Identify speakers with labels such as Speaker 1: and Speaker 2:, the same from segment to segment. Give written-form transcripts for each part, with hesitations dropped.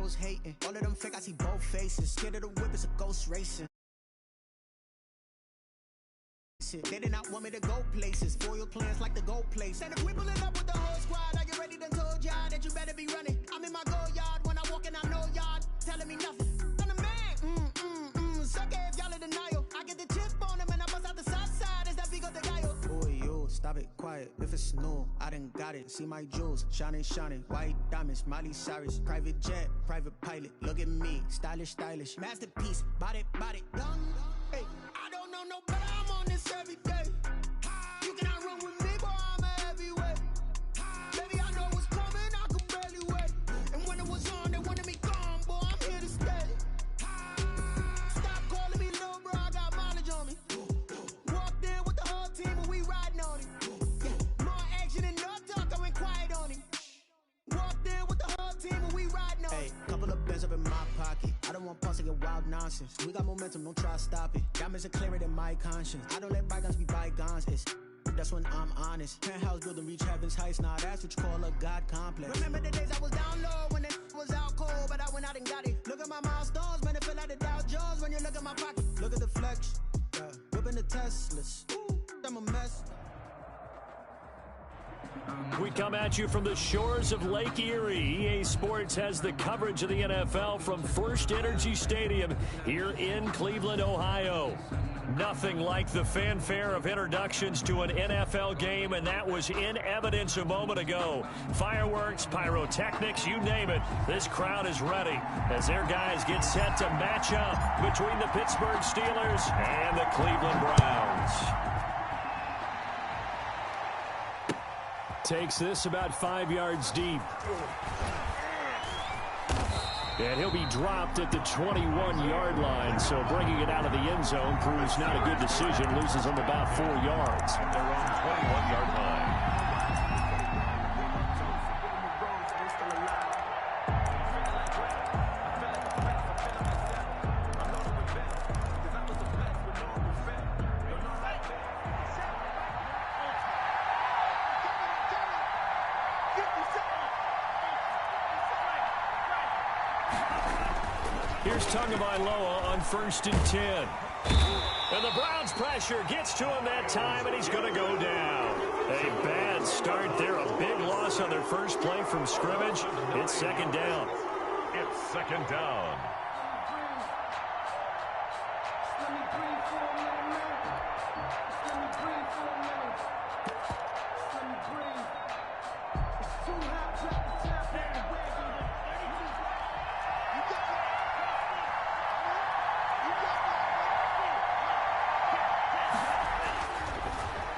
Speaker 1: was hating. All of them fake, I see both faces. Scared of the whip, it's a ghost racing. They did not want me to go places. Foil plans like the go place. And if we pulling up with the whole squad, are you ready? Done told y'all that you better be running. I'm in my go yard when I walk in, I know y'all telling me nothing. I'm the man. Suck it if y'all in denial. I get the chip on them and I bust out the south side. Is that Vigo de Gallo? Boy, yo, stop it, quiet. If it's no, I done got it. See my jewels, shining, shining. White diamonds, Miley Cyrus. Private jet, private pilot. Look at me, stylish, stylish. Masterpiece, body, done. Hey, I don't know no better. I'm on this every day. You cannot run with me, boy, I'm a heavyweight. Baby, I know what's coming, I could barely wait. And when it was on, they wanted me gone, boy, I'm here to stay. Stop calling me little bro, I got mileage on me. Walked in with the whole team and we riding on it. Yeah, more action and no talk, I went quiet on him. Walked in with the whole team and we riding on it. Hey, couple of bands up in my pocket. I don't want pause to get wild nonsense. We got momentum, don't try to stop it. Diamonds are clearer than my conscience. I don't let bygones be bygones. That's when I'm honest. Penthouse building, reach heaven's heights. Nah, that's what you call a God complex. Remember the days I was down low when it was out cold, but I went out and got it. Look at my milestones, man, it feel like the Dow Jones when you look at my pocket. Look at the flex, whipping the Teslas. Ooh, I'm a mess.
Speaker 2: We come at you from the shores of Lake Erie. EA Sports has the coverage of the NFL from First Energy Stadium here in Cleveland, Ohio. Nothing like the fanfare of introductions to an NFL game, and that was in evidence a moment ago. Fireworks, pyrotechnics, you name it. This crowd is ready as their guys get set to match up between the Pittsburgh Steelers and the Cleveland Browns. Takes this about 5 yards deep. And he'll be dropped at the 21-yard line, so bringing it out of the end zone proves not a good decision. Loses him about 4 yards.
Speaker 3: At their own 21-yard line.
Speaker 2: Here's Tagovailoa on 1st and 10. And the Browns pressure gets to him that time, and he's going to go down. A bad start there, a big loss on their first play from scrimmage. It's second down.
Speaker 3: It's second down.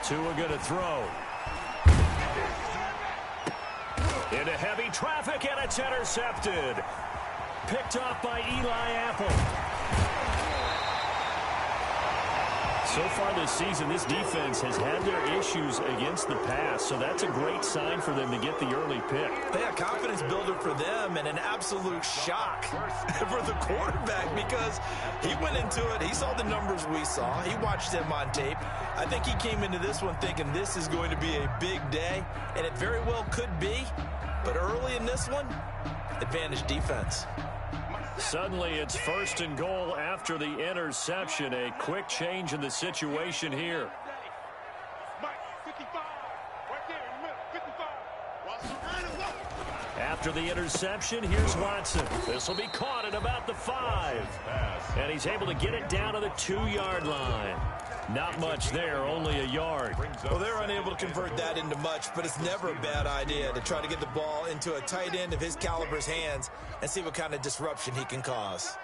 Speaker 2: Tua going to throw. Into heavy traffic, and it's intercepted. Picked off by Eli Apple. So far this season, this defense has had their issues against the pass, so that's a great sign for them to get the early pick.
Speaker 4: Yeah, confidence builder for them and an absolute shock for the quarterback because he went into it. He saw the numbers we saw. He watched them on tape. I think he came into this one thinking this is going to be a big day, and it very well could be. But early in this one, advantage defense.
Speaker 2: Suddenly, it's 1st and goal after the interception. A quick change in the situation here. After the interception, here's Watson. This will be caught at about the 5. And he's able to get it down to the 2-yard line. Not much there, only a yard.
Speaker 4: Well, they're unable to convert that into much, but it's never a bad idea to try to get the ball into a tight end of his caliber's hands and see what kind of disruption he can cause.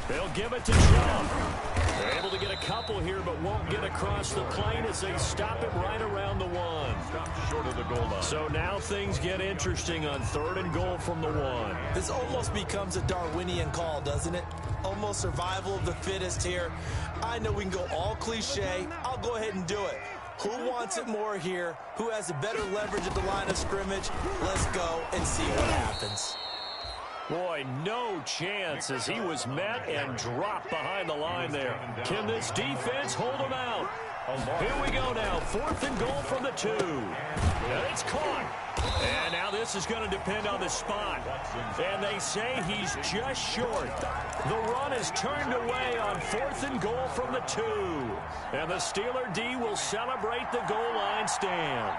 Speaker 2: They'll give it to Trump. They're able to get a couple here, but won't get across the plane as they stop it right around the 1.
Speaker 3: Stop short of the goal line.
Speaker 2: So now things get interesting on 3rd and goal from the 1.
Speaker 4: This almost becomes a Darwinian call, doesn't it? Almost survival of the fittest here. I know we can go all cliche. I'll go ahead and do it. Who wants it more here? Who has a better leverage at the line of scrimmage? Let's go and see what happens.
Speaker 2: Boy, no chance as he was met and dropped behind the line there. Can this defense hold him out? Here we go now. 4th and goal from the 2. And it's caught. And now this is going to depend on the spot. And they say he's just short. The run is turned away on 4th and goal from the 2. And the Steeler D will celebrate the goal line stand.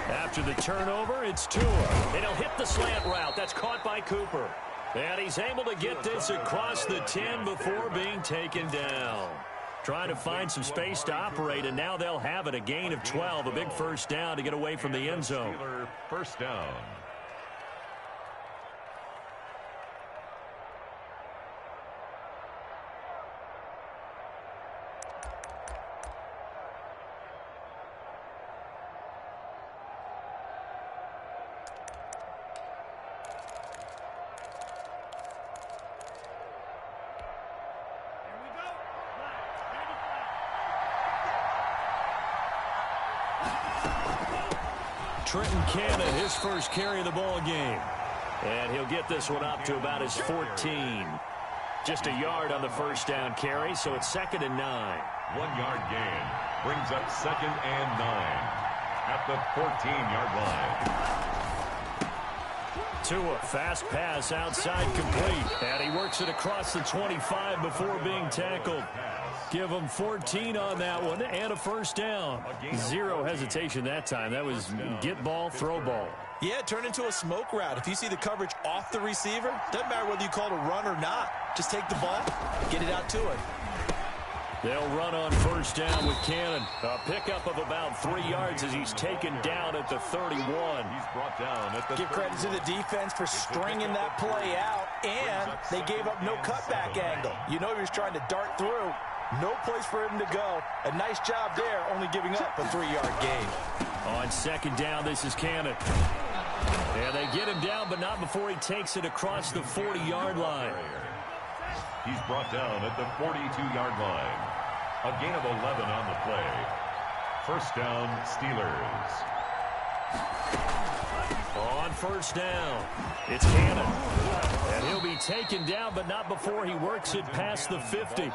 Speaker 2: After the turnover, it's Tua. And he'll hit the slant route. That's caught by Cooper. And he's able to get this across the 10 before being taken down. Trying to find some space to operate, and now they'll have it. A gain of 12, a big first down to get away from the end zone.
Speaker 3: First down.
Speaker 2: Trenton Cannon, his first carry of the ball game. And he'll get this one up to about his 14. Just a yard on the first down carry, so it's 2nd and 9.
Speaker 3: 1 yard gain brings up 2nd and 9 at the 14-yard line.
Speaker 2: Tua, fast pass outside complete. And he works it across the 25 before being tackled. Give him 14 on that one and a first down. Zero hesitation that time. That was get ball, throw ball.
Speaker 4: Yeah, it turned into a smoke route. If you see the coverage off the receiver, doesn't matter whether you call it a run or not. Just take the ball, get it out to him.
Speaker 2: They'll run on first down with Cannon. A pickup of about 3 yards as he's taken down at the 31.
Speaker 3: He's brought down at the
Speaker 4: Give credit to the defense for stringing that play out, and they gave up no cutback angle. You know he was trying to dart through. No place for him to go. A nice job there, only giving up a 3-yard gain.
Speaker 2: On 2nd down, this is Cannon. And they get him down, but not before he takes it across the 40-yard line.
Speaker 3: He's brought down at the 42-yard line. A gain of 11 on the play. First down, Steelers.
Speaker 2: On first down, it's Cannon. And he'll be taken down, but not before he works it past the 50.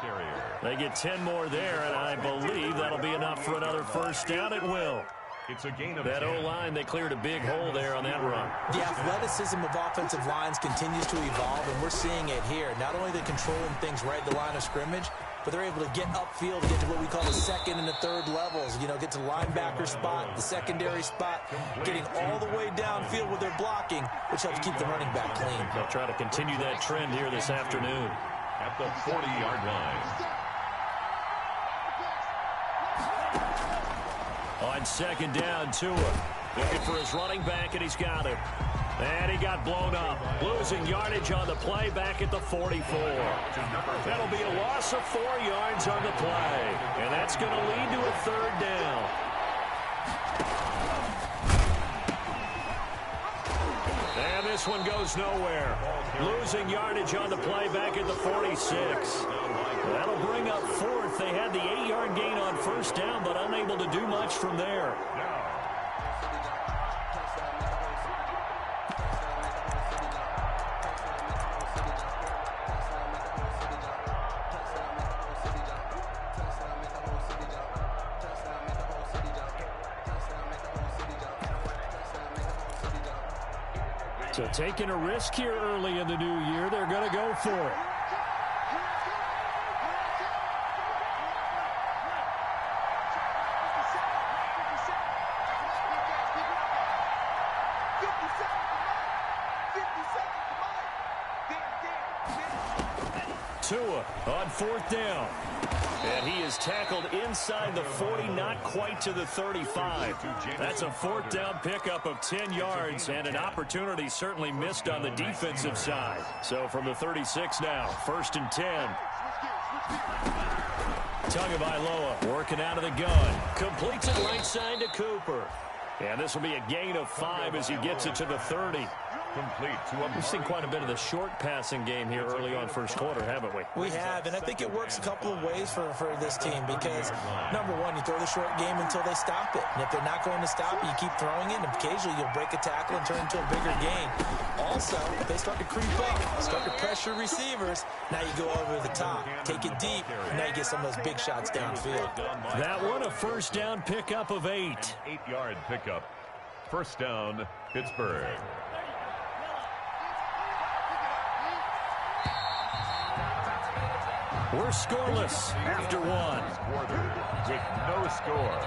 Speaker 2: They get 10 more there, and I believe that'll be enough for another first down. It will.
Speaker 3: It's a gain of
Speaker 2: that O-line, they cleared a big hole there on that run.
Speaker 4: The athleticism of offensive lines continues to evolve, and we're seeing it here. Not only are they controlling things right at the line of scrimmage, but they're able to get upfield, get to what we call the 2nd and the 3rd levels. You know, get to the linebacker spot, the secondary spot, getting all the way downfield with their blocking, which helps keep the running back clean.
Speaker 2: They'll try to continue that trend here this afternoon.
Speaker 3: At the 40-yard line.
Speaker 2: On 2nd down, Tua looking for his running back, and he's got it. And he got blown up, losing yardage on the play back at the 44. That'll be a loss of 4 yards on the play, and that's going to lead to a 3rd down. And this one goes nowhere. Losing yardage on the play back at the 46. That'll bring up 4th. They had the 8-yard gain on first down, but unable to do much from there. So taking a risk here early in the new year, they're going to go for it. Tua on 4th down. And he is tackled inside the 40, not quite to the 35. That's a 4th down pickup of 10 yards and an opportunity certainly missed on the defensive side. So from the 36 now, 1st and 10. Tagovailoa working out of the gun. Completes it right side to Cooper. And this will be a gain of 5 as he gets it to the 30.
Speaker 3: Complete to
Speaker 2: We've seen quite a bit of the short passing game here early on first quarter, haven't we?
Speaker 4: We have, and I think it works a couple of ways for this team because, number one, you throw the short game until they stop it. And if they're not going to stop it, you keep throwing it, and occasionally you'll break a tackle and turn it into a bigger gain. Also, if they start to creep up, start to pressure receivers, now you go over the top, take it deep, and now you get some of those big shots downfield.
Speaker 2: That one, a first down pickup of 8.
Speaker 3: 8-yard pickup. First down, Pittsburgh.
Speaker 2: We're scoreless after one.
Speaker 3: Quarter with no score.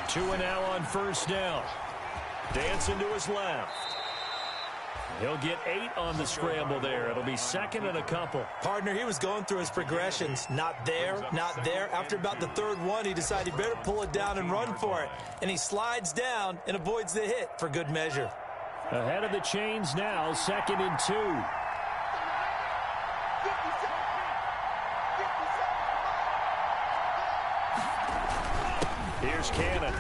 Speaker 2: Two and now on first down. Dancing to his left. He'll get 8 on the scramble there. It'll be second and a couple.
Speaker 4: Partner, he was going through his progressions. Not there, not there. After about the third one, he decided he better pull it down and run for it. And he slides down and avoids the hit for good measure.
Speaker 2: Ahead of the chains now, second and 2. Here's Cannon.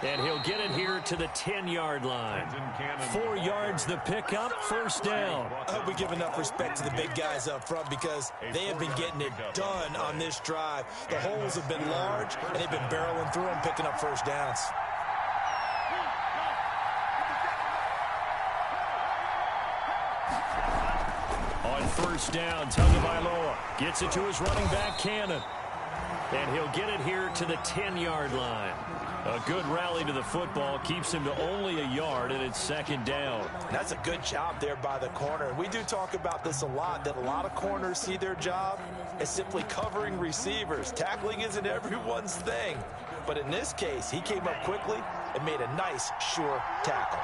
Speaker 2: And he'll get it here to the 10-yard line. 4 yards the pickup, first down.
Speaker 4: I hope we give enough respect to the big guys up front because they have been getting it done on this drive. The holes have been large, and they've been barreling through them, picking up first downs.
Speaker 2: On first down, Tagovailoa gets it to his running back, Cannon. And he'll get it here to the 10-yard line. A good rally to the football keeps him to only a yard, and it's second down.
Speaker 4: That's a good job there by the corner. We do talk about this a lot, that a lot of corners see their job as simply covering receivers. Tackling isn't everyone's thing. But in this case, he came up quickly and made a nice, sure tackle.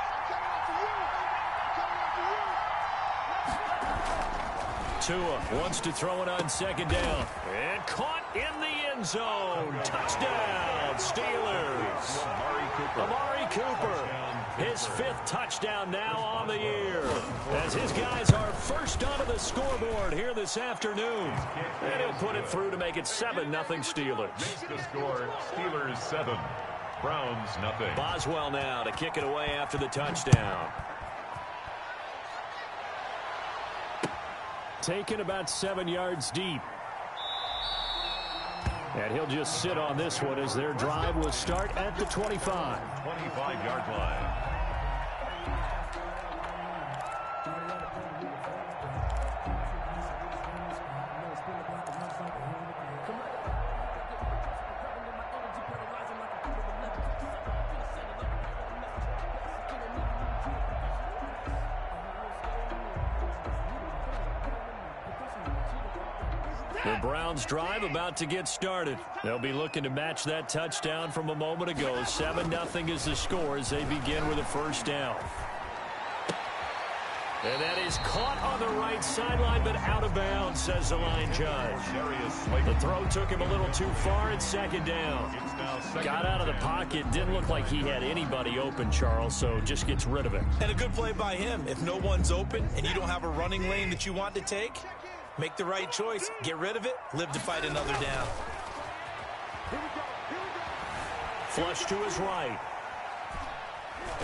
Speaker 2: Tua wants to throw it on second down. And caught in the end zone. Touchdown, Steelers. Amari Cooper. His 5th touchdown now on the year. As his guys are first onto the scoreboard here this afternoon. And he'll put it through to make it 7-0 Steelers.
Speaker 3: The score, Steelers 7, Browns nothing.
Speaker 2: Boswell now to kick it away after the touchdown. Taken about 7 yards deep. And he'll just sit on this one as their drive will start at the 25.
Speaker 3: 25-yard line.
Speaker 2: The Browns drive about to get started. They'll be looking to match that touchdown from a moment ago. 7-0 is the score as they begin with a first down. And that is caught on the right sideline, but out of bounds, says the line judge. The throw took him a little too far. It's second down. Got out of the pocket. Didn't look like he had anybody open, Charles, so just gets rid of it.
Speaker 4: And a good play by him. If no one's open and you don't have a running lane that you want to take, make the right choice. Get rid of it. Live to fight another down.
Speaker 2: Flush to his right.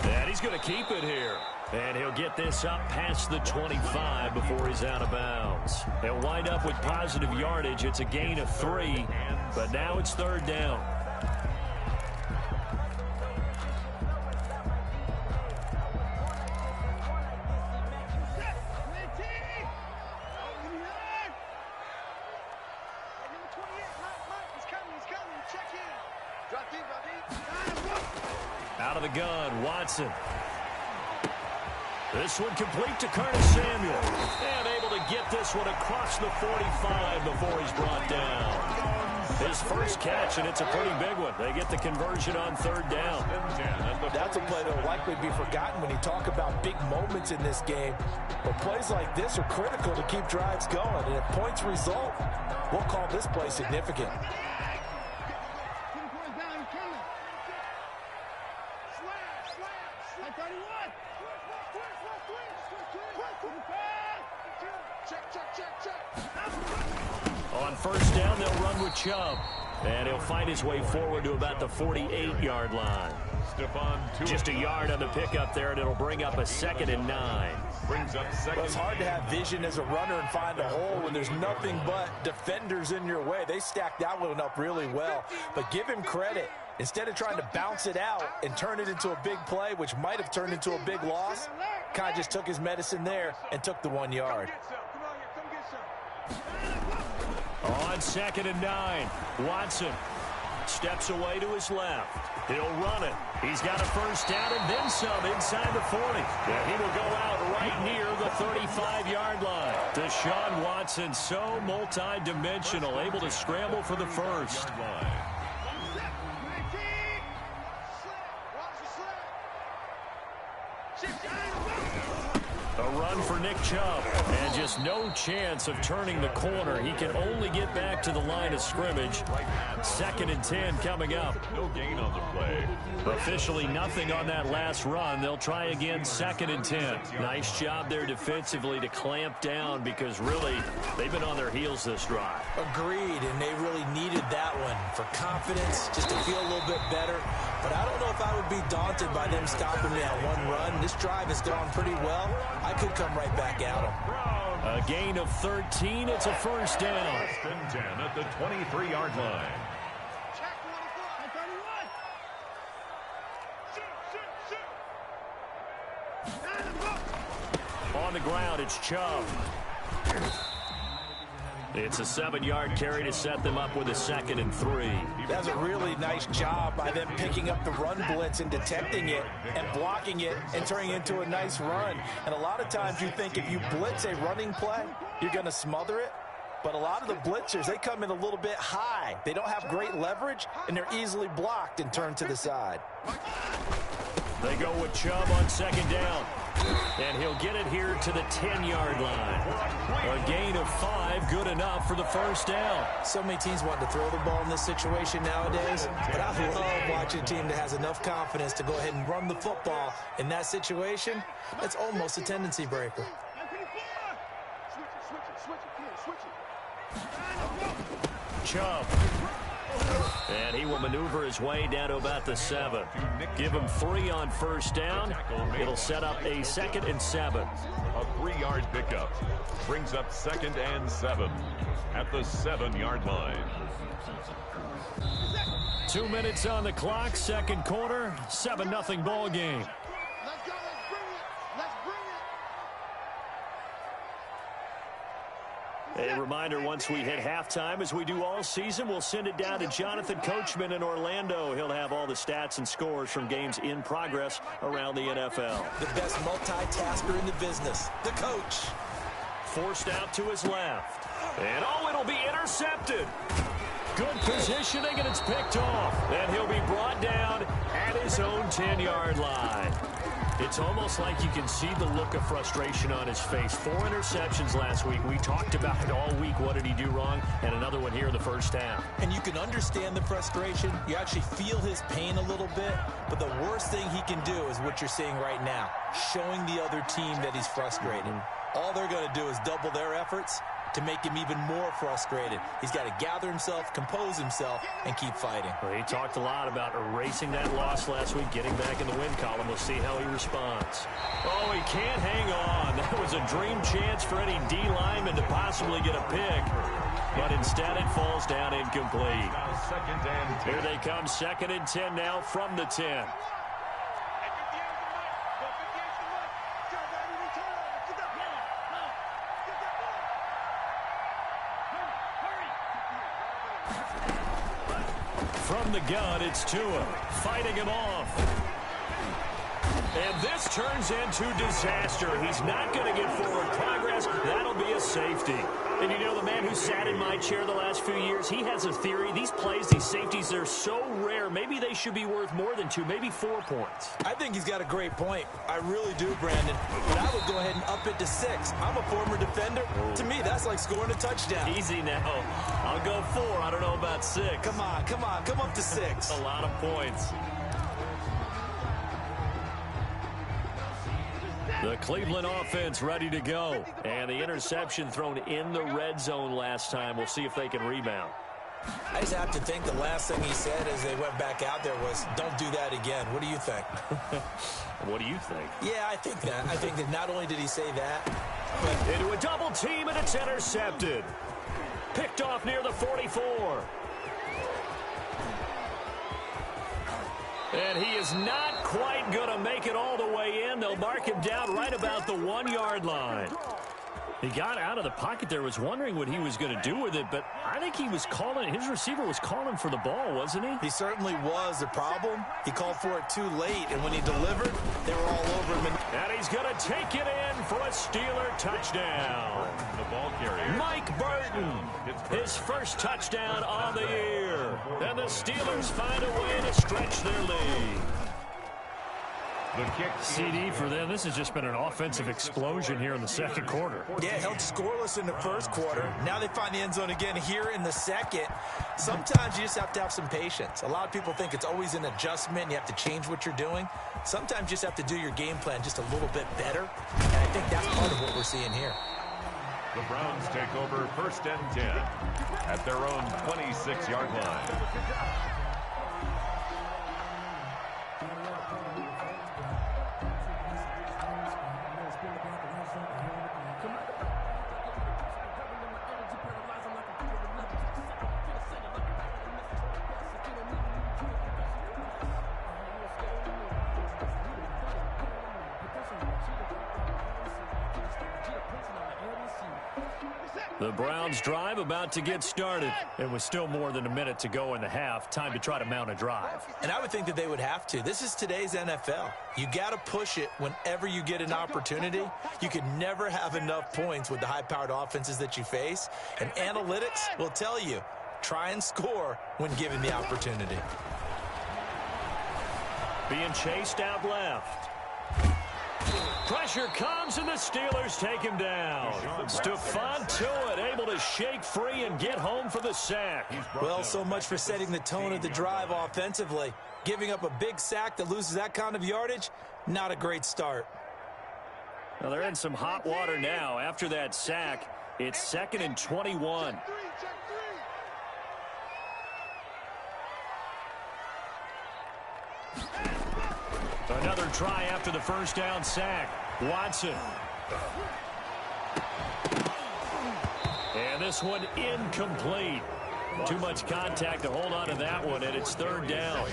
Speaker 2: And he's going to keep it here. And he'll get this up past the 25 before he's out of bounds. They'll wind up with positive yardage. It's a gain of 3, but now it's third down. Out of the gun, Watson. This one complete to Curtis Samuel. And able to get this one across the 45 before he's brought down. His first catch, and it's a pretty big one. They get the conversion on third down.
Speaker 4: That's a play that will likely be forgotten when you talk about big moments in this game. But plays like this are critical to keep drives going. And if points result, we'll call this play significant.
Speaker 2: On first down, they'll run with Chubb. And he'll fight his way forward to about the 48-yard line. Just a yard on the pickup there, and it'll bring up a 2nd and 9.
Speaker 3: Brings up second.
Speaker 4: Well, it's hard to have vision as a runner and find a hole when there's nothing but defenders in your way. They stacked that one up really well. But give him credit. Instead of trying to bounce it out and turn it into a big play, which might have turned into a big loss, kind of just took his medicine there and took the 1 yard.
Speaker 2: On 2nd and 9, Watson steps away to his left. He'll run it. He's got a first down and then some inside the 40. And he will go out right near the 35-yard line. Deshaun Watson, so multi-dimensional, able to scramble for the first. A run for Nick Chubb, and just no chance of turning the corner. He can only get back to the line of scrimmage. 2nd and 10 coming up.
Speaker 3: No gain on the play.
Speaker 2: Officially nothing on that last run. They'll try again 2nd and 10. Nice job there defensively to clamp down because really they've been on their heels this drive.
Speaker 4: Agreed, and they really needed that one for confidence, just to feel a little bit better. But I don't know if I would be daunted by them stopping me on one run. This drive has gone pretty well. I could come right back at them.
Speaker 2: A gain of 13. It's a first down.
Speaker 3: 1st and 10 at the 23-yard line.
Speaker 2: On the ground, it's Chubb. It's a 7-yard carry to set them up with a 2nd and 3.
Speaker 4: That's a really nice job by them picking up the run blitz and detecting it and blocking it and turning it into a nice run. And a lot of times you think if you blitz a running play, you're going to smother it. But a lot of the blitzers, they come in a little bit high. They don't have great leverage, and they're easily blocked and turned to the side.
Speaker 2: They go with Chubb on 2nd down. And he'll get it here to the 10-yard line. A gain of 5, good enough for the first down.
Speaker 4: So many teams want to throw the ball in this situation nowadays, but I love watching a team that has enough confidence to go ahead and run the football. In that situation, that's almost a tendency breaker.
Speaker 2: Chubb. And he will maneuver his way down to about the 7. Give him 3 on first down. It'll set up a 2nd and 7.
Speaker 3: A 3-yard pickup. Brings up 2nd and 7 at the 7-yard line.
Speaker 2: 2 minutes on the clock, second quarter, 7-0 ball game. A reminder, once we hit halftime, as we do all season, we'll send it down to Jonathan Coachman in Orlando. He'll have all the stats and scores from games in progress around the NFL.
Speaker 4: The best multitasker in the business, the coach.
Speaker 2: Forced out to his left. And, oh, it'll be intercepted. Good positioning, and it's picked off. And he'll be brought down at his own 10-yard line. It's almost like you can see the look of frustration on his face. 4 interceptions last week. We talked about it all week. What did he do wrong? And another one here in the first half.
Speaker 4: And you can understand the frustration. You actually feel his pain a little bit. But the worst thing he can do is what you're seeing right now, showing the other team that he's frustrated. All they're going to do is double their efforts to make him even more frustrated. He's got to gather himself, compose himself, and keep fighting.
Speaker 2: Well, he talked a lot about erasing that loss last week, getting back in the win column. We'll see how he responds. Oh, he can't hang on. That was a dream chance for any D lineman to possibly get a pick. But instead it falls down incomplete. Here they come, 2nd and 10 now from the 10. From the gun, it's Tua, fighting him off. And this turns into disaster. He's not going to get forward progress. That'll be a safety. And you know, the man who sat in my chair the last few years, he has a theory. These plays, these safeties, they're so rare. Maybe they should be worth more than 2, maybe 4 points.
Speaker 4: I think he's got a great point. I really do, Brandon. But I would go ahead and up it to 6. I'm a former defender. To me, that's like scoring a touchdown.
Speaker 2: Easy now. I'll go 4. I don't know about 6.
Speaker 4: Come on. Come up to 6.
Speaker 2: A lot of points. The Cleveland offense ready to go. And the interception thrown in the red zone last time. We'll see if they can rebound.
Speaker 4: I just have to think the last thing he said as they went back out there was, don't do that again. What do you think?
Speaker 2: What do you think?
Speaker 4: Yeah, I think that. I think that not only did he say that,
Speaker 2: but into a double team, and it's intercepted. Picked off near the 44. And he is not quite going to make it all the way in. They'll mark him down right about the 1-yard line. He got out of the pocket there, was wondering what he was going to do with it, but I think he was calling, his receiver was calling for the ball, wasn't he?
Speaker 4: He certainly was. The problem, he called for it too late, and when he delivered, they were all over him.
Speaker 2: And he's going to take it in for a Steeler touchdown.
Speaker 3: The ball carrier,
Speaker 2: Mike Burton, his first touchdown on the year. And the Steelers find a way to stretch their lead.
Speaker 3: The kick.
Speaker 2: CD for them. This has just been an offensive explosion here in the second quarter.
Speaker 4: Yeah, held scoreless in the first quarter. Now they find the end zone again here in the second. Sometimes you just have to have some patience. A lot of people think it's always an adjustment. You have to change what you're doing. Sometimes you just have to do your game plan just a little bit better. And I think that's part of what we're seeing here.
Speaker 3: The Browns take over 1st and 10 at their own 26-yard line.
Speaker 2: The Browns drive about to get started. It was still more than a minute to go in the half. Time to try to mount a drive.
Speaker 4: And I would think that they would have to. This is today's NFL. You got to push it whenever you get an opportunity. You can never have enough points with the high-powered offenses that you face. And analytics will tell you, try and score when given the opportunity.
Speaker 2: Being chased out left. Pressure comes, and the Steelers take him down. Stephon Tuitt able to shake free and get home for the sack.
Speaker 4: Well, so much for setting the tone of the drive offensively. Giving up a big sack that loses that kind of yardage, not a great start.
Speaker 2: Well, they're in some hot water now. After that sack, it's 2nd and 21. Another try after the first down sack. Watson. And this one incomplete. Too much contact to hold on to that one, and it's 3rd down.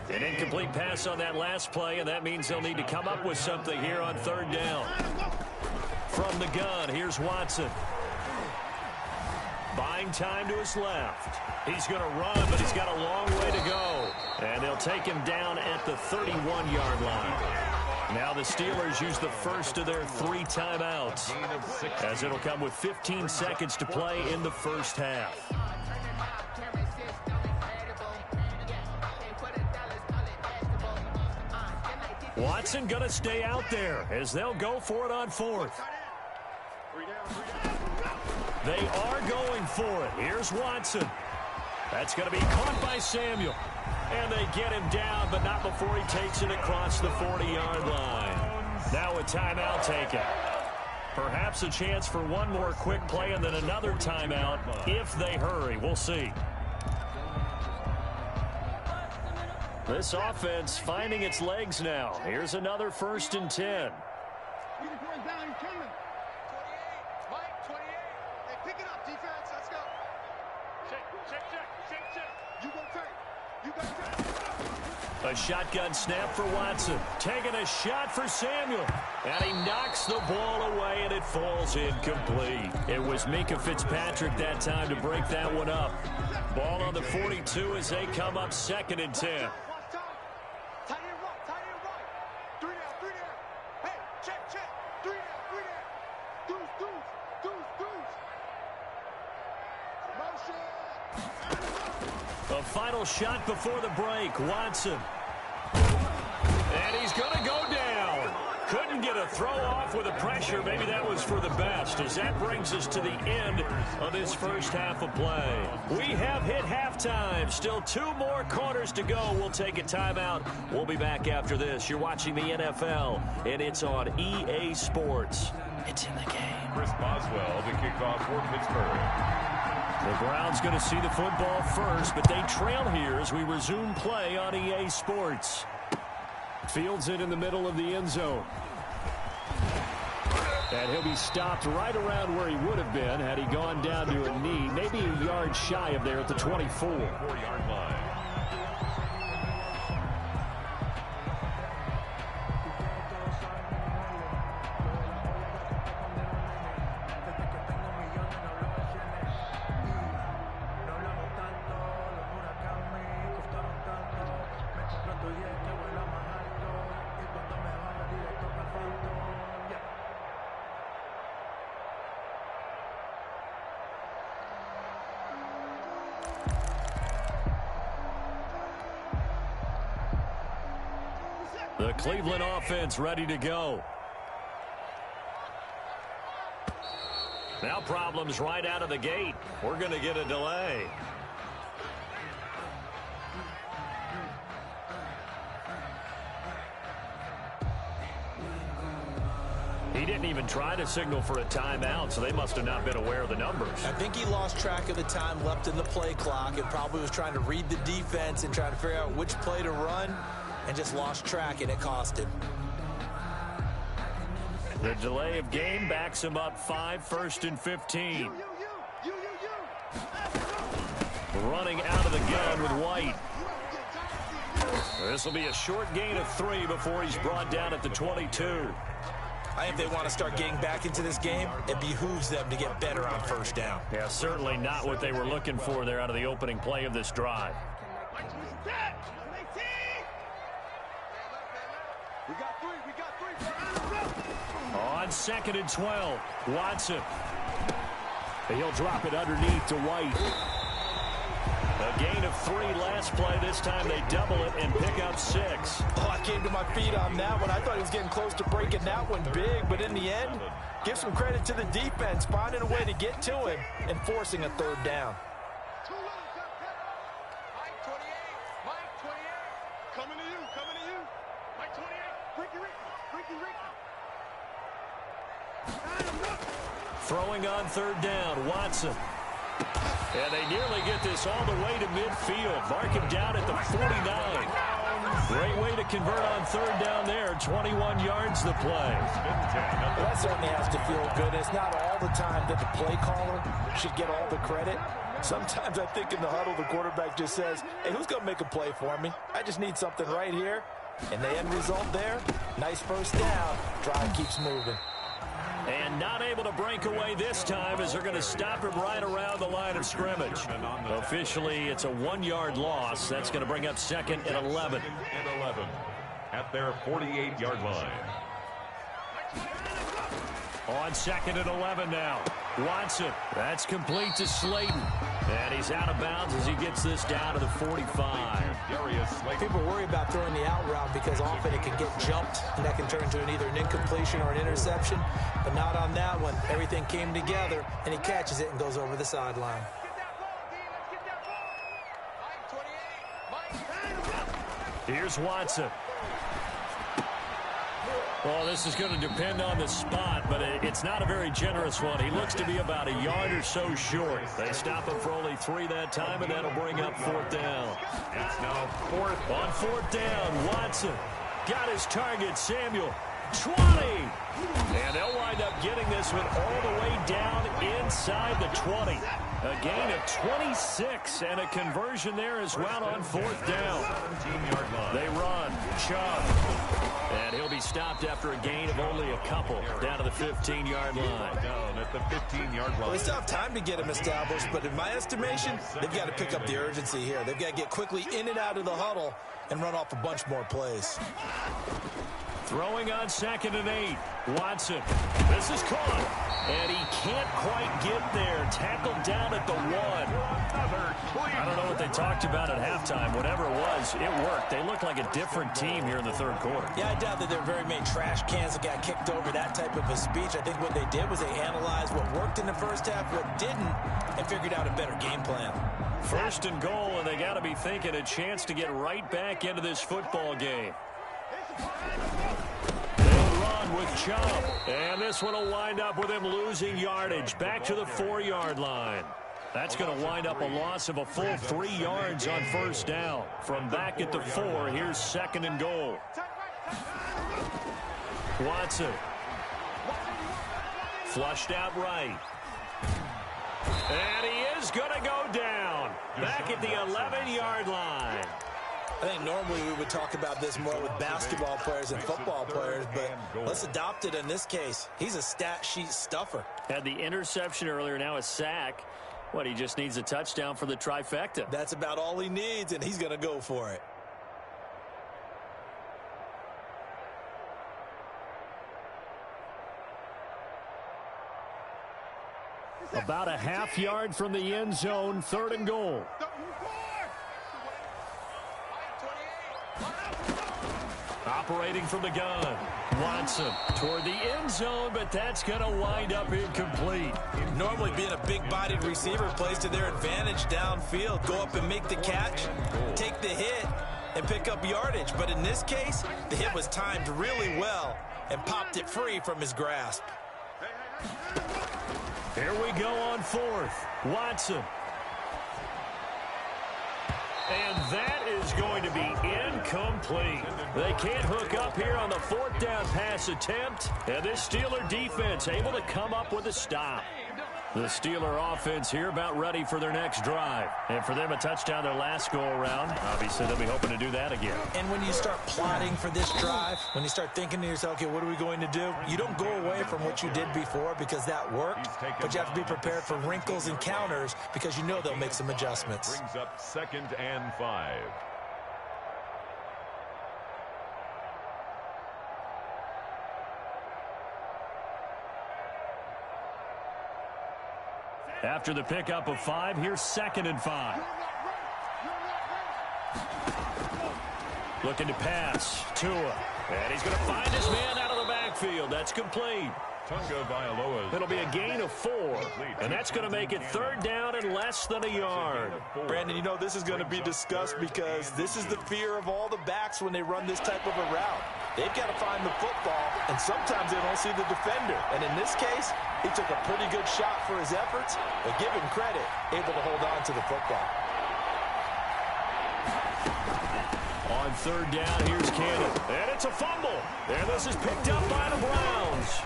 Speaker 2: An incomplete pass on that last play, and that means they'll need to come up with something here on 3rd down. From the gun, here's Watson. Buying time to his left. He's going to run, but he's got a long way to go. And they'll take him down at the 31-yard line. Now the Steelers use the first of their 3 timeouts, as it'll come with 15 seconds to play in the first half. Watson going to stay out there as they'll go for it on 4th. They are going for it. Here's Watson. That's going to be caught by Samuel. And they get him down, but not before he takes it across the 40-yard line. Now a timeout taken. Perhaps a chance for one more quick play and then another timeout if they hurry. We'll see. This offense finding its legs now. Here's another 1st and 10. A shotgun snap for Watson. Taking a shot for Samuel. And he knocks the ball away, and it falls incomplete. It was Minkah Fitzpatrick that time to break that one up. Ball on the 42 as they come up 2nd and 10. A final shot before the break. Watson. And he's going to go down. Couldn't get get a throw off with the pressure. Maybe that was for the best, as that brings us to the end of this first half of play. We have hit halftime. Still 2 more quarters to go. We'll take a timeout. We'll be back after this. You're watching the NFL, and it's on EA Sports. It's in the game.
Speaker 3: Chris Boswell to kick off for Pittsburgh.
Speaker 2: The Browns going to see the football first, but they trail here as we resume play on EA Sports. Fields it in the middle of the end zone. And he'll be stopped right around where he would have been had he gone down to a knee, maybe a yard shy of there at the 24.
Speaker 3: 4-yard line.
Speaker 2: The Cleveland offense ready to go. Now problems right out of the gate. We're going to get a delay. He didn't even try to signal for a timeout, so they must have not been aware of the numbers.
Speaker 4: I think he lost track of the time left in the play clock and probably was trying to read the defense and trying to figure out which play to run, and just lost track, and it cost him.
Speaker 2: The delay of game backs him up 5, 1st and 15. Running out of the gun with White. This will be a short gain of 3 before he's brought down at the 22.
Speaker 4: I think if they want to start getting back into this game, it behooves them to get better on first down.
Speaker 2: Yeah, certainly not what they were looking for there out of the opening play of this drive. On 2nd and 12, Watson. He'll drop it underneath to White. A gain of 3 last play. This time they double it and pick up 6.
Speaker 4: Oh, I came to my feet on that one. I thought he was getting close to breaking that one big, but in the end, give some credit to the defense, finding a way to get to him and forcing a 3rd down.
Speaker 2: Throwing on 3rd down, Watson. And they nearly get this all the way to midfield. Mark him down at the 49. Great way to convert on 3rd down there. 21 yards the play.
Speaker 4: Well, that certainly has to feel good. It's not all the time that the play caller should get all the credit. Sometimes I think in the huddle, the quarterback just says, hey, who's going to make a play for me? I just need something right here. And the end result there, nice 1st down. Drive keeps moving.
Speaker 2: And not able to break away this time as they're going to stop him right around the line of scrimmage. Officially, it's a 1-yard loss. That's going to bring up 2nd and 11.
Speaker 3: And 11 at their 48-yard line.
Speaker 2: On 2nd and 11 now. Watson. That's complete to Slayton. And he's out of bounds as he gets this down to the 45.
Speaker 4: People worry about throwing the out route because often it can get jumped, and that can turn into either an incompletion or an interception. But not on that one. Everything came together, and he catches it and goes over the sideline.
Speaker 2: Here's Watson. Well, this is going to depend on the spot, but it's not a very generous one. He looks to be about a yard or so short. They stop him for only 3 that time, and that'll bring up 4th down.
Speaker 3: It's now 4th.
Speaker 2: On 4th down, Watson got his target, Samuel. 20! And they'll wind up getting this one all the way down inside the 20. A gain of 26 and a conversion there as well on 4th down.
Speaker 3: 17-yard line.
Speaker 2: They run. Chubb. And he'll be stopped after a gain of only a couple down to the 15-yard line.
Speaker 3: Down at the 15-yard line.
Speaker 4: Well, they still have time to get him established, but in my estimation, they've got to pick up the urgency here. They've got to get quickly in and out of the huddle and run off a bunch more plays.
Speaker 2: Throwing on 2nd and 8. Watson. This is caught. And he can't quite get there. Tackled down at the 1. I don't know what they talked about at halftime. Whatever it was, it worked. They looked like a different team here in the third quarter.
Speaker 4: Yeah, I doubt that there were very many trash cans that got kicked over, that type of a speech. I think what they did was they analyzed what worked in the first half, what didn't, and figured out a better game plan.
Speaker 2: First and goal, and they got to be thinking a chance to get right back into this football game. They'll run with Chubb, and this one will wind up with him losing yardage back to the 4-yard line. That's going to wind up a loss of a full 3 yards on first down. From back at the 4, here's second and goal. Watson. Flushed out right. And he is going to go down. Back at the 11-yard line.
Speaker 4: I think normally we would talk about this more with basketball players and football players, but let's adopt it in this case. He's a stat sheet stuffer.
Speaker 2: Had the interception earlier, now a sack. What, he just needs a touchdown for the trifecta.
Speaker 4: That's about all he needs, and he's going to go for it.
Speaker 2: About a half yard from the end zone, third and goal. Operating from the gun. Watson toward the end zone, but that's going to wind up incomplete.
Speaker 4: Normally being a big-bodied receiver plays to their advantage downfield. Go up and make the catch, take the hit, and pick up yardage. But in this case, the hit was timed really well and popped it free from his grasp.
Speaker 2: Here we go on fourth. Watson. And that is going to be incomplete. They can't hook up here on the fourth down pass attempt. And this Steeler defense able to come up with a stop. The Steeler offense here about ready for their next drive. And for them, a touchdown their last go-around. Obviously, they'll be hoping to do that again.
Speaker 4: And when you start plotting for this drive, when you start thinking to yourself, okay, what are we going to do? You don't go away from what you did before because that worked, but you have to be prepared for wrinkles and counters because you know they'll make some adjustments.
Speaker 3: Brings up 2nd and 5.
Speaker 2: After the pickup of 5, here's 2nd and 5. Looking to pass. Tua. And he's going to find his man out of the backfield. That's complete. It'll be a gain of 4. And that's going to make it third down and less than a yard.
Speaker 4: Brandon, you know this is going to be discussed because this is the fear of all the backs when they run this type of a route. They've got to find the football, and sometimes they don't see the defender. And in this case, he took a pretty good shot for his efforts, but give him credit, able to hold on to the football.
Speaker 2: On third down, here's Cannon. And it's a fumble. And this is picked up by the Browns.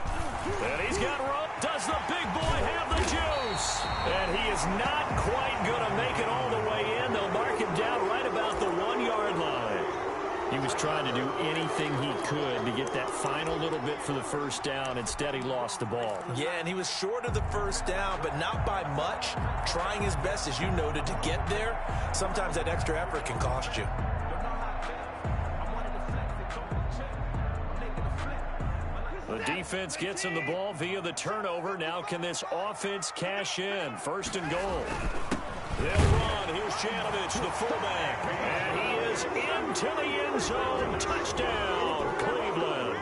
Speaker 2: And he's got rope. Does the big boy have the juice? And he is not quite going to make it all the way in. They'll mark him down right about the 1-yard line. He was trying to do anything he could to get that final little bit for the first down. Instead, he lost the ball.
Speaker 4: Yeah, and he was short of the first down, but not by much. Trying his best, as you noted, to get there. Sometimes that extra effort can cost you.
Speaker 2: The defense gets him the ball via the turnover. Now can this offense cash in? First and goal. They'll run. Here's Janovich, the fullback. And he is into the end zone. Touchdown, Cleveland.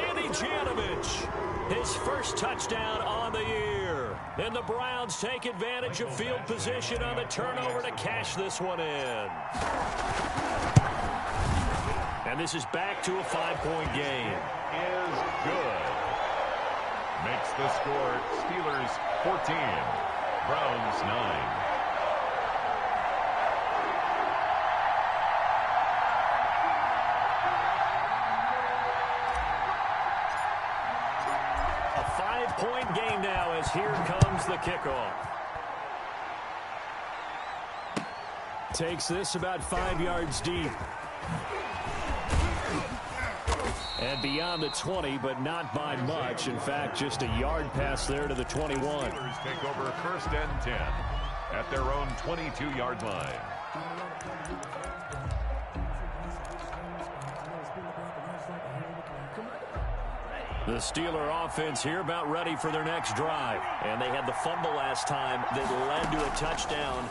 Speaker 2: Andy Janovich, his first touchdown on the year. And the Browns take advantage of field position on the turnover to cash this one in. And this is back to a 5-point game.
Speaker 3: Is good. Makes the score Steelers 14, Browns 9.
Speaker 2: A 5-point game now as here comes the kickoff. Takes this about 5 yards deep. And beyond the 20, but not by much. In fact, just a yard pass there to the 21.
Speaker 3: Steelers take over 1st and 10 at their own 22-yard line.
Speaker 2: The Steeler offense here about ready for their next drive.
Speaker 5: And they had the fumble last time that led to a touchdown.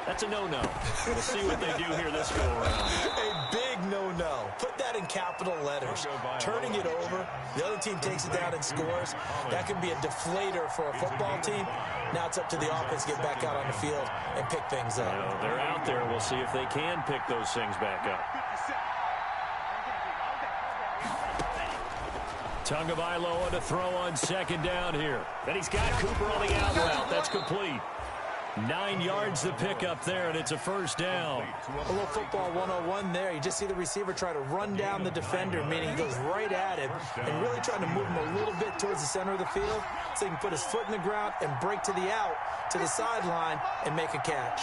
Speaker 5: That's a no-no. We'll see what they do here this go-around.
Speaker 4: A big no-no. Put that in capital letters. Turning it over, the other team takes it down and scores. That could be a deflator for a football team. Now it's up to the offense to get back out on the field and pick things up.
Speaker 2: Well, they're out there. We'll see if they can pick those things back up. Tagovailoa to throw on second down here. And he's got Cooper on the out route. That's complete. 9 yards to pick up there, and it's a first down.
Speaker 4: A little football 101 there. You just see the receiver try to run down the defender, meaning he goes right at him and really trying to move him a little bit towards the center of the field so he can put his foot in the ground and break to the out, to the sideline, and make a catch.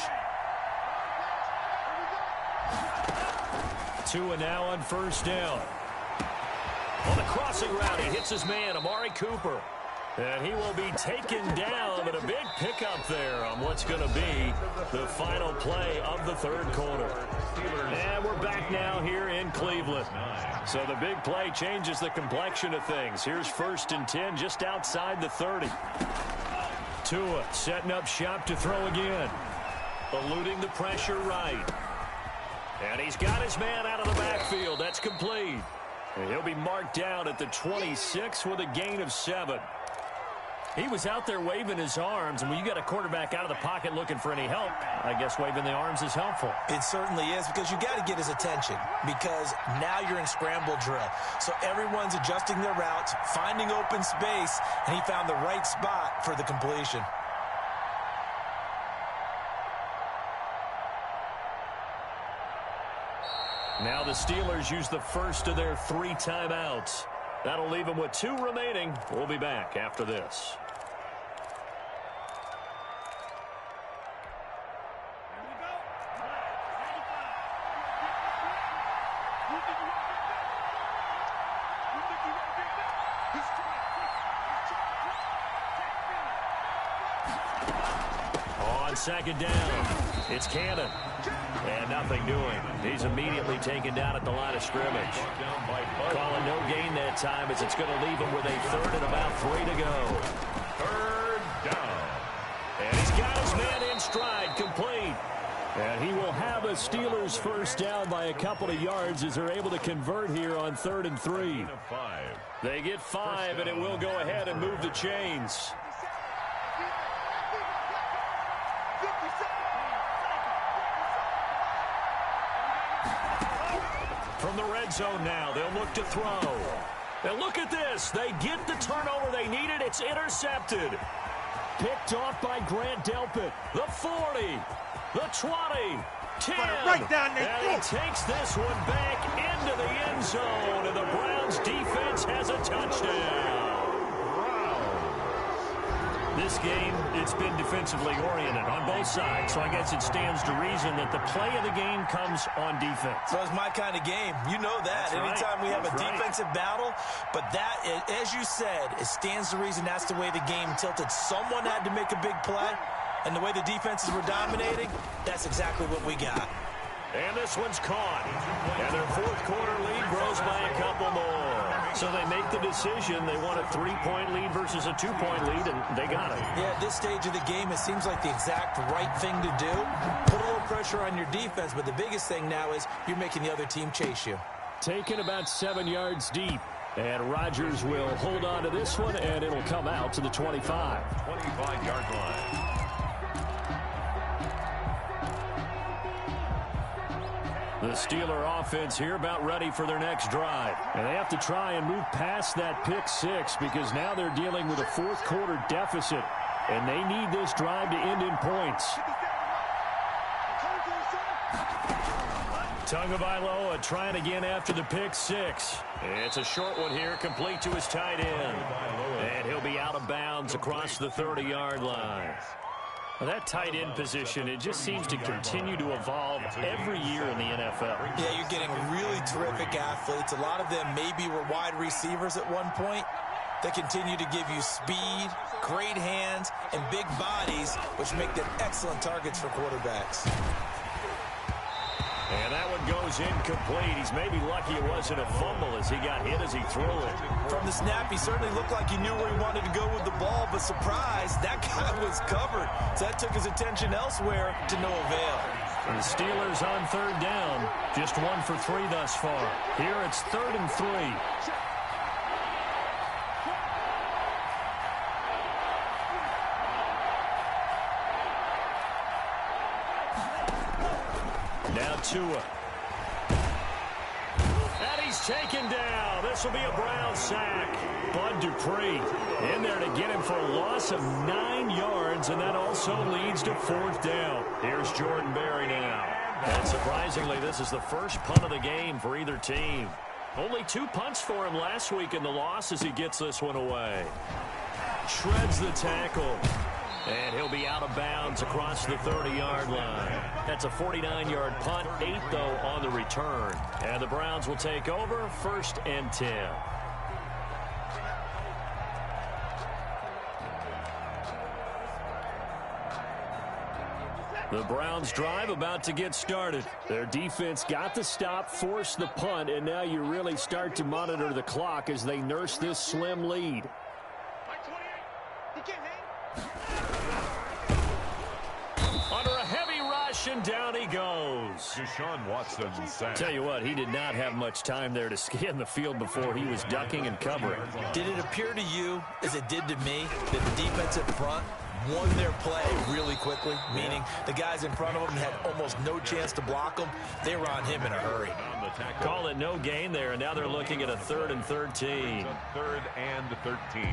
Speaker 2: Tua now on first down. On the crossing route, he hits his man, Amari Cooper. And he will be taken down, but a big pickup there on what's going to be the final play of the third quarter. And we're back now here in Cleveland. So the big play changes the complexion of things. Here's 1st and 10 just outside the 30. Tua setting up shop to throw again. Eluding the pressure right. And he's got his man out of the backfield. That's complete. And he'll be marked down at the 26 with a gain of 7. He was out there waving his arms, and when you got a quarterback out of the pocket looking for any help, I guess waving the arms is helpful.
Speaker 4: It certainly is, because you got to get his attention, because now you're in scramble drill. So everyone's adjusting their routes, finding open space, and he found the right spot for the completion.
Speaker 2: Now the Steelers use the first of their 3 timeouts. That'll leave them with 2 remaining. We'll be back after this. On second down, it's Cannon. And nothing doing. He's immediately taken down at the line of scrimmage. Calling no gain that time as it's going to leave him with a 3rd and about 3 to go.
Speaker 3: 3rd down.
Speaker 2: And he's got his man in stride, complete. And he will have a Steelers first down by a couple of yards as they're able to convert here on 3rd and 3. They get 5, and it will go ahead and move the chains. From the red zone now, they'll look to throw. And look at this. They get the turnover they needed. It's intercepted. Picked off by Grant Delpit. The 40, the 20, 10.
Speaker 6: Right down there.
Speaker 2: And he takes this one back into the end zone. And the Browns defense has a touchdown. This game, it's been defensively oriented on both sides, so I guess it stands to reason that the play of the game comes on defense.
Speaker 4: So it's my kind of game. You know that.
Speaker 2: That's
Speaker 4: Anytime
Speaker 2: right.
Speaker 4: we have a
Speaker 2: That's
Speaker 4: defensive battle, but that, as you said, it stands to reason that's the way the game tilted. Someone had to make a big play, and the way the defenses were dominating, that's exactly what we got.
Speaker 2: And this one's caught. And their 4th quarter lead grows by a couple more. So they make the decision. They want a 3-point lead versus a 2-point lead, and they got it.
Speaker 4: Yeah, at this stage of the game, it seems like the exact right thing to do. Put a little pressure on your defense, but the biggest thing now is you're making the other team chase you.
Speaker 2: Taken about 7 yards deep. And Rodgers will hold on to this one, and it'll come out to the 25.
Speaker 3: 25-yard line.
Speaker 2: The Steeler offense here about ready for their next drive. And they have to try and move past that pick 6 because now they're dealing with a 4th quarter deficit. And they need this drive to end in points. Tagovailoa trying again after the pick 6. It's a short one here, complete to his tight end. And he'll be out of bounds across the 30-yard line. Well, that tight end position, it just seems to continue to evolve every year in the NFL.
Speaker 4: Yeah, you're getting really terrific athletes. A lot of them maybe were wide receivers at one point. They continue to give you speed, great hands, and big bodies, which make them excellent targets for quarterbacks.
Speaker 2: And that one goes incomplete. He's maybe lucky it wasn't a fumble as he got hit as he threw it.
Speaker 4: From the snap, he certainly looked like he knew where he wanted to go with the ball, but surprise, that guy was covered. So that took his attention elsewhere to no avail.
Speaker 2: And the Steelers on third down, just 1 for 3 thus far. Here it's 3rd and 3. Now Tua. And he's taken down. This will be a Brown sack. Bud Dupree in there to get him for a loss of 9 yards, and that also leads to 4th down. Here's Jordan Berry now. And surprisingly, this is the first punt of the game for either team. Only 2 punts for him last week in the loss as he gets this one away. Shreds the tackle. And he'll be out of bounds across the 30-yard line. That's a 49-yard punt, 8, though, on the return. And the Browns will take over, 1st and 10. The Browns drive about to get started. Their defense got the stop, forced the punt, and now you really start to monitor the clock as they nurse this slim lead. Under a heavy rush, and down he goes.
Speaker 3: Deshaun Watson sacked.
Speaker 2: Tell you what, he did not have much time there to scan the field before he was ducking and covering.
Speaker 4: Did it appear to you, as it did to me, that the defensive front won their play really quickly, meaning the guys in front of him had almost no chance to block him? They were on him in a hurry.
Speaker 2: Call it no gain there, and now they're looking at a 3rd and 13.
Speaker 3: 3rd and 13.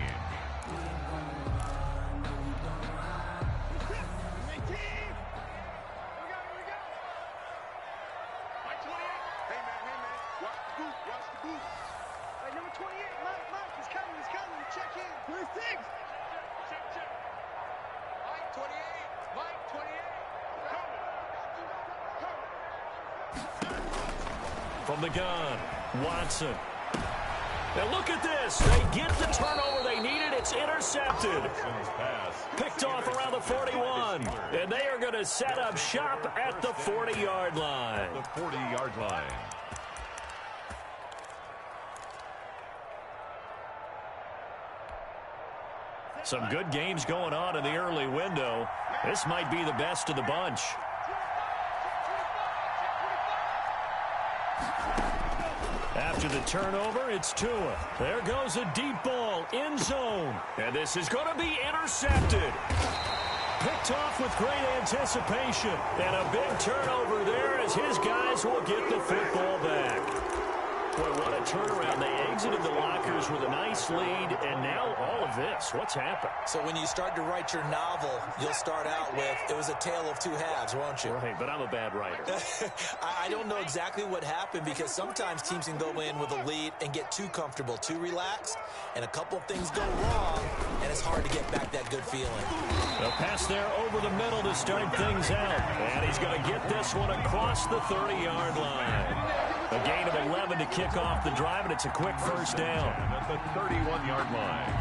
Speaker 2: From the gun, Watson. Now look at this. They get the turnover they needed. It's intercepted. Picked off around the 41. And they are going to set up shop at the 40-yard line.
Speaker 3: The 40-yard line.
Speaker 2: Some good games going on in the early window. This might be the best of the bunch. After the turnover, it's Tua. There goes a deep ball, end zone. And this is going to be intercepted. Picked off with great anticipation. And a big turnover there as his guys will get the football back. Boy, what a turnaround. They exited the lockers with a nice lead, and now all of this. What's happened?
Speaker 4: So when you start to write your novel, you'll start out with, it was a tale of 2 halves, won't you?
Speaker 2: Right, but I'm a bad writer.
Speaker 4: I don't know exactly what happened, because sometimes teams can go in with a lead and get too comfortable, too relaxed, and a couple of things go wrong, and it's hard to get back that good feeling.
Speaker 2: A pass there over the middle to start things out, and he's going to get this one across the 30-yard line. A gain of 11 to kick off the drive, and it's a quick 1st down.
Speaker 3: At the 31-yard line.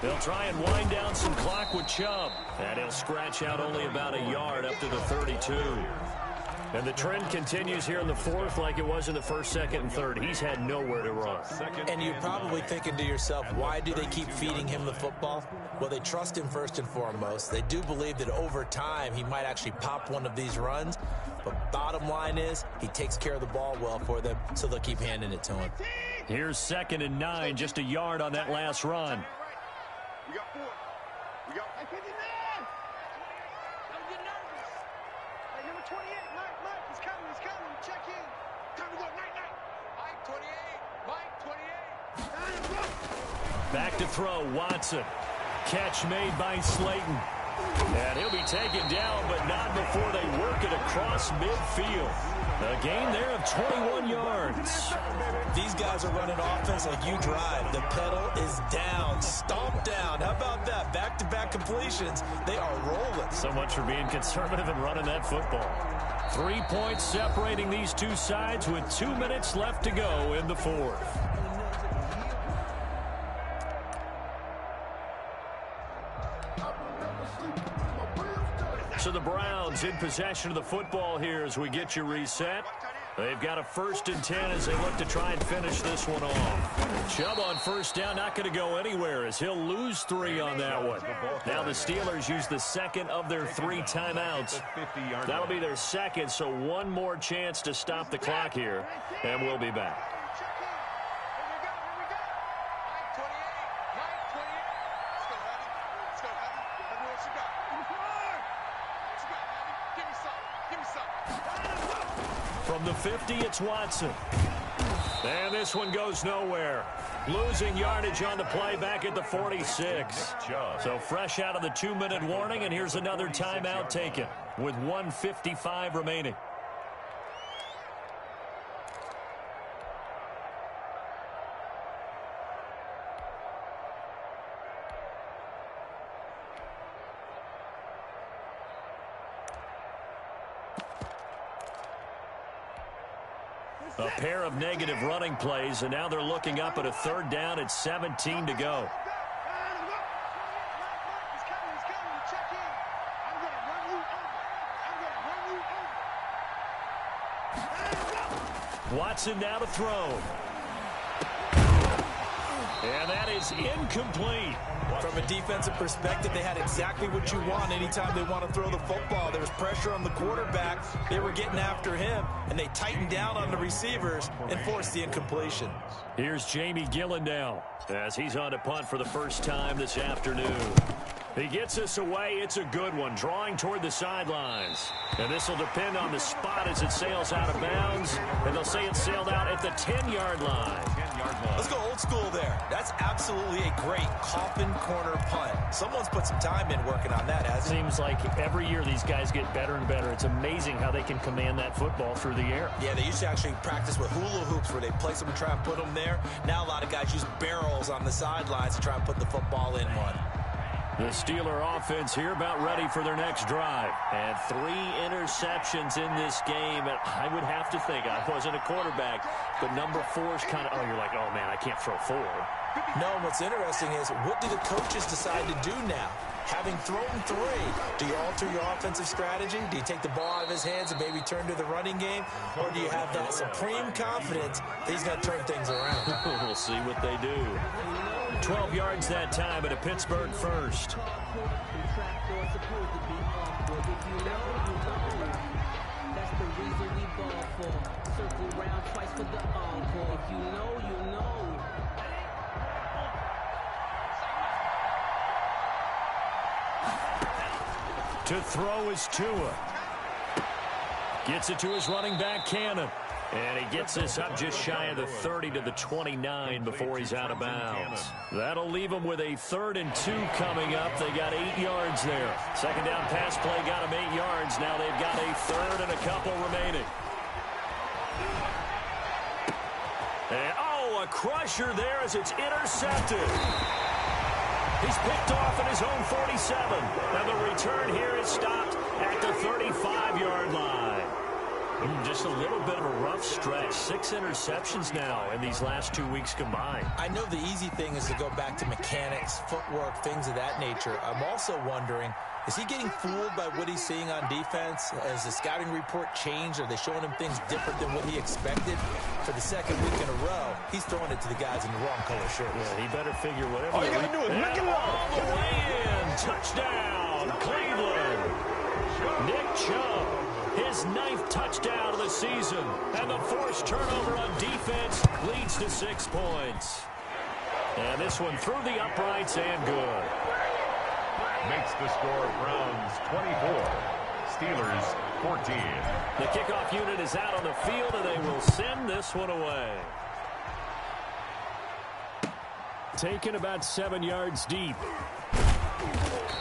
Speaker 2: They'll try and wind down some clock with Chubb. And he'll scratch out only about a yard up to the 32. And the trend continues here in the 4th like it was in the 1st, 2nd, and 3rd. He's had nowhere to run.
Speaker 4: And you're probably thinking to yourself, why do they keep feeding him the football? Well, they trust him first and foremost. They do believe that over time he might actually pop one of these runs. But bottom line is, he takes care of the ball well for them, so they'll keep handing it to him.
Speaker 2: Here's 2nd and 9, just a yard on that last run.
Speaker 6: We got 4. We got 59. Don't get nervous. Hey, number 28, Mike, he's coming. Check in. Time to go, night. Mike 28.
Speaker 2: Back to throw, Watson. Catch made by Slayton. And he'll be taken down, but not before they work it across midfield. A gain there of 21 yards.
Speaker 4: These guys are running offense like you drive. The pedal is down, stomped down. How about that? Back-to-back completions. They are rolling.
Speaker 2: So much for being conservative and running that football. 3 points separating these two sides with 2 minutes left to go in the fourth. So the Browns in possession of the football here as we get you reset. They've got a 1st and 10 as they look to try and finish this one off. Chubb on 1st down, not going to go anywhere as he'll lose 3 on that one. Now the Steelers use the 2nd of their 3 timeouts. That'll be their 2nd, so one more chance to stop the clock here, and we'll be back. From the 50, it's Watson. And this one goes nowhere. Losing yardage on the play back at the 46. So fresh out of the 2-minute warning, and here's another timeout taken with 1:55 remaining. A pair of negative running plays, and now they're looking up at a 3rd down at 17 to go. Watson now to throw. And that is incomplete.
Speaker 4: From a defensive perspective, they had exactly what you want anytime they want to throw the football. There was pressure on the quarterback. They were getting after him, and they tightened down on the receivers and forced the incompletion.
Speaker 2: Here's Jamie Gillen now as he's on to punt for the first time this afternoon. He gets us away. It's a good one, drawing toward the sidelines. And this will depend on the spot as it sails out of bounds. And they'll say it sailed out at the 10-yard line.
Speaker 4: Let's go old school there. That's absolutely a great coffin corner punt. Someone's put some time in working on that, hasn't it?
Speaker 2: Seems like every year these guys get better and better. It's amazing how they can command that football through the air.
Speaker 4: Yeah, they used to actually practice with hula hoops where they place them and try and put them there. Now a lot of guys use barrels on the sidelines to try and put the football in one.
Speaker 2: The Steeler offense here about ready for their next drive. And 3 interceptions in this game. And I would have to think, I wasn't a quarterback, but number 4 is kind of, you're like, oh, man, I can't throw 4.
Speaker 4: No, what's interesting is what do the coaches decide to do now? Having thrown 3, do you alter your offensive strategy? Do you take the ball out of his hands and maybe turn to the running game? Or do you have that supreme confidence that he's going to turn things around?
Speaker 2: We'll see what they do. 12 yards that time at a Pittsburgh 1st. To throw is Tua. Gets it to his running back, Cannon. And he gets this up just shy of the 30 to the 29 before he's out of bounds. That'll leave him with a 3rd and 2 coming up. They got 8 yards there. 2nd down pass play got him 8 yards. Now they've got a 3rd and a couple remaining. And, a crusher there as it's intercepted. He's picked off at his own 47. And the return here is stopped at the 35-yard line. Just a little bit of a rough stretch. 6 interceptions now in these last 2 weeks combined.
Speaker 4: I know the easy thing is to go back to mechanics, footwork, things of that nature. I'm also wondering, is he getting fooled by what he's seeing on defense? Has the scouting report changed? Are they showing him things different than what he expected? For the 2nd week in a row, he's throwing it to the guys in the wrong color shirts.
Speaker 2: Yeah, he better figure whatever.
Speaker 7: All you got to do is make it
Speaker 2: all the way in. Touchdown, Cleveland. Nick Chubb, his 9th touchdown of the season. And the forced turnover on defense leads to 6 points. And this one through the uprights and good.
Speaker 3: Makes the score Browns 24, Steelers 14.
Speaker 2: The kickoff unit is out on the field, and they will send this one away. Taken about 7 yards deep.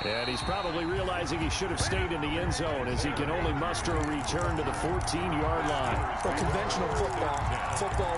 Speaker 2: And he's probably realizing he should have stayed in the end zone as he can only muster a return to the 14-yard line.
Speaker 4: Well, conventional football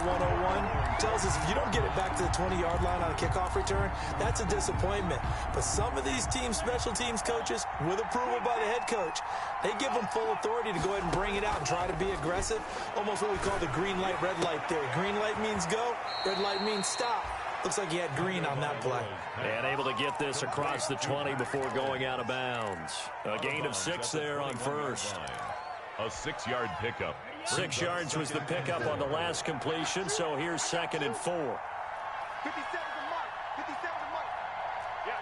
Speaker 4: 101 tells us if you don't get it back to the 20-yard line on a kickoff return, that's a disappointment. But some of these teams, special teams coaches, with approval by the head coach, they give them full authority to go ahead and bring it out and try to be aggressive. Almost what we call the green light, red light theory. Green light means go, red light means stop. Looks like he had green on that play.
Speaker 2: And able to get this across the 20 before going out of bounds. A gain of 6 there on first.
Speaker 3: A 6-yard pickup.
Speaker 2: 6 yards was the pickup on the last completion, so here's 2nd and 4.
Speaker 6: 57's the mark. 57's the mark. Yeah.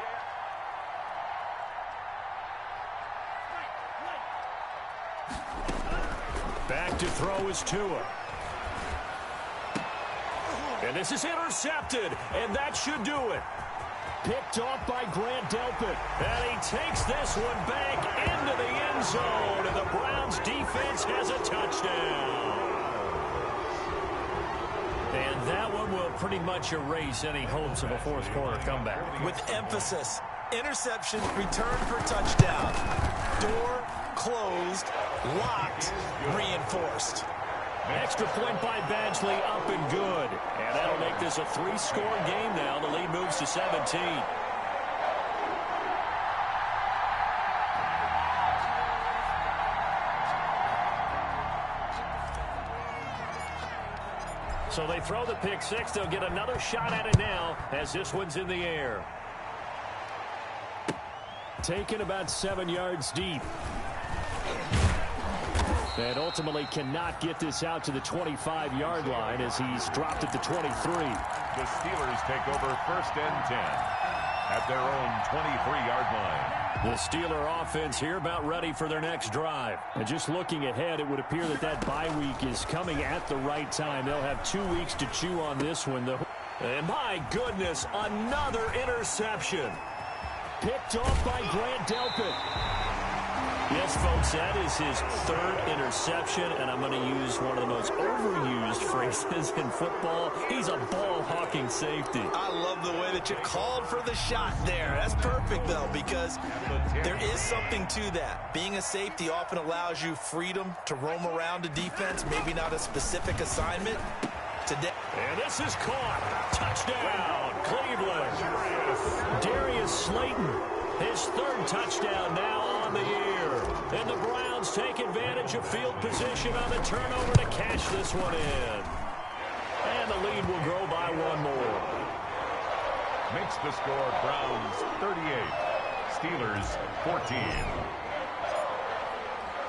Speaker 2: Back to throw is Tua. And this is intercepted, and that should do it. Picked off by Grant Delpit. And he takes this one back into the end zone, and the Browns defense has a touchdown. And that one will pretty much erase any hopes of a fourth quarter comeback.
Speaker 4: With emphasis, interception, return for touchdown. Door closed, locked, reinforced.
Speaker 2: Extra point by Badgley, up and good. And that'll make this a 3-score game now. The lead moves to 17. So they throw the pick 6. They'll get another shot at it now as this one's in the air. Taken about 7 yards deep. And ultimately cannot get this out to the 25-yard line as he's dropped at the 23.
Speaker 3: The Steelers take over 1st and 10 at their own 23-yard line.
Speaker 2: The Steeler offense here about ready for their next drive. And just looking ahead, it would appear that bye week is coming at the right time. They'll have 2 weeks to chew on this one, though. And my goodness, another interception. Picked off by Grant Delpit. Yes, folks, that is his 3rd interception, and I'm going to use one of the most overused phrases in football. He's a ball-hawking safety.
Speaker 4: I love the way that you called for the shot there. That's perfect, though, because there is something to that. Being a safety often allows you freedom to roam around a defense, maybe not a specific assignment. Today.
Speaker 2: And this is caught. Touchdown, Cleveland. Darius Slayton, his 3rd touchdown now on the year. And the Browns take advantage of field position on the turnover to cash this one in. And the lead will grow by 1 more.
Speaker 3: Makes the score Browns 38, Steelers 14.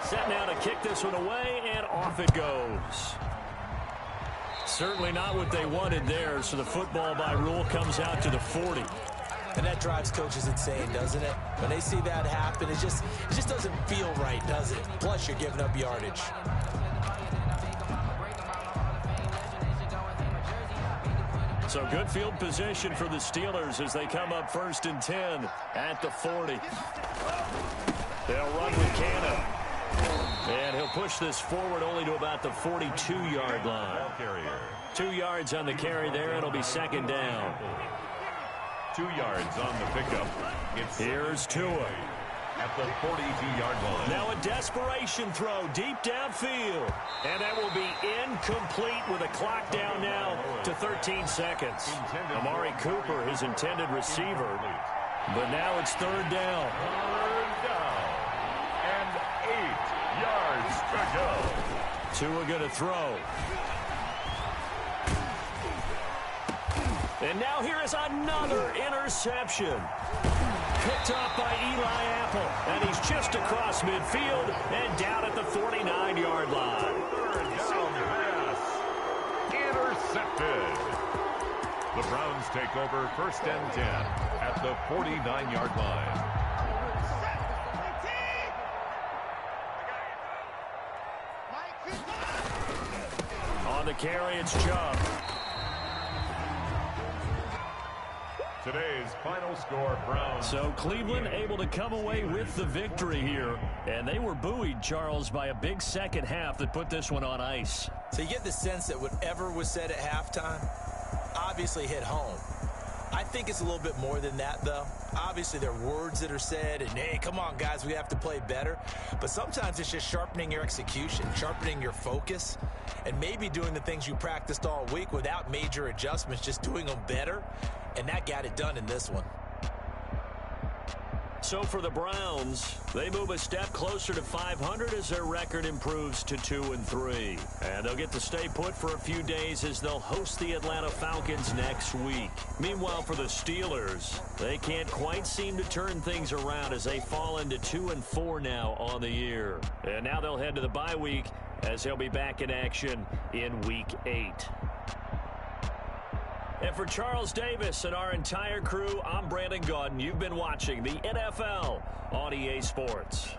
Speaker 2: Set now to kick this one away, and off it goes. Certainly not what they wanted there, so the football by rule comes out to the 40.
Speaker 4: And that drives coaches insane, doesn't it? When they see that happen, it just doesn't feel right, does it? Plus, you're giving up yardage.
Speaker 2: So good field position for the Steelers as they come up 1st and 10 at the 40. They'll run with Cannon. And he'll push this forward only to about the 42-yard line. 2 yards on the carry there. It'll be 2nd down.
Speaker 3: 2 yards on the pickup.
Speaker 2: Here's Tua.
Speaker 3: At the 42-yard line.
Speaker 2: Now a desperation throw deep downfield. And that will be incomplete with a clock down now to 13 seconds. Amari Cooper, his intended receiver. But now it's 3rd down.
Speaker 3: 3rd down. And 8 yards to go.
Speaker 2: Tua going to throw. And now here is another interception. Picked off by Eli Apple. And he's just across midfield and down at the 49-yard line.
Speaker 3: 3rd down pass. Intercepted. The Browns take over 1st and 10 at the 49-yard line.
Speaker 2: On the carry, it's Chubb.
Speaker 3: Today's final score, Browns.
Speaker 2: So Cleveland able to come away with the victory here. And they were buoyed, Charles, by a big second half that put this one on ice.
Speaker 4: So you get the sense that whatever was said at halftime obviously hit home. I think it's a little bit more than that, though. Obviously, there are words that are said, and, hey, come on, guys, we have to play better. But sometimes it's just sharpening your execution, sharpening your focus, and maybe doing the things you practiced all week without major adjustments, just doing them better. And that got it done in this one.
Speaker 2: So for the Browns, they move a step closer to 500 as their record improves to 2-3. And they'll get to stay put for a few days as they'll host the Atlanta Falcons next week. Meanwhile, for the Steelers, they can't quite seem to turn things around as they fall into 2-4 now on the year. And now they'll head to the bye week as they'll be back in action in Week 8. And for Charles Davis and our entire crew, I'm Brandon Gaudin. You've been watching the NFL on EA Sports.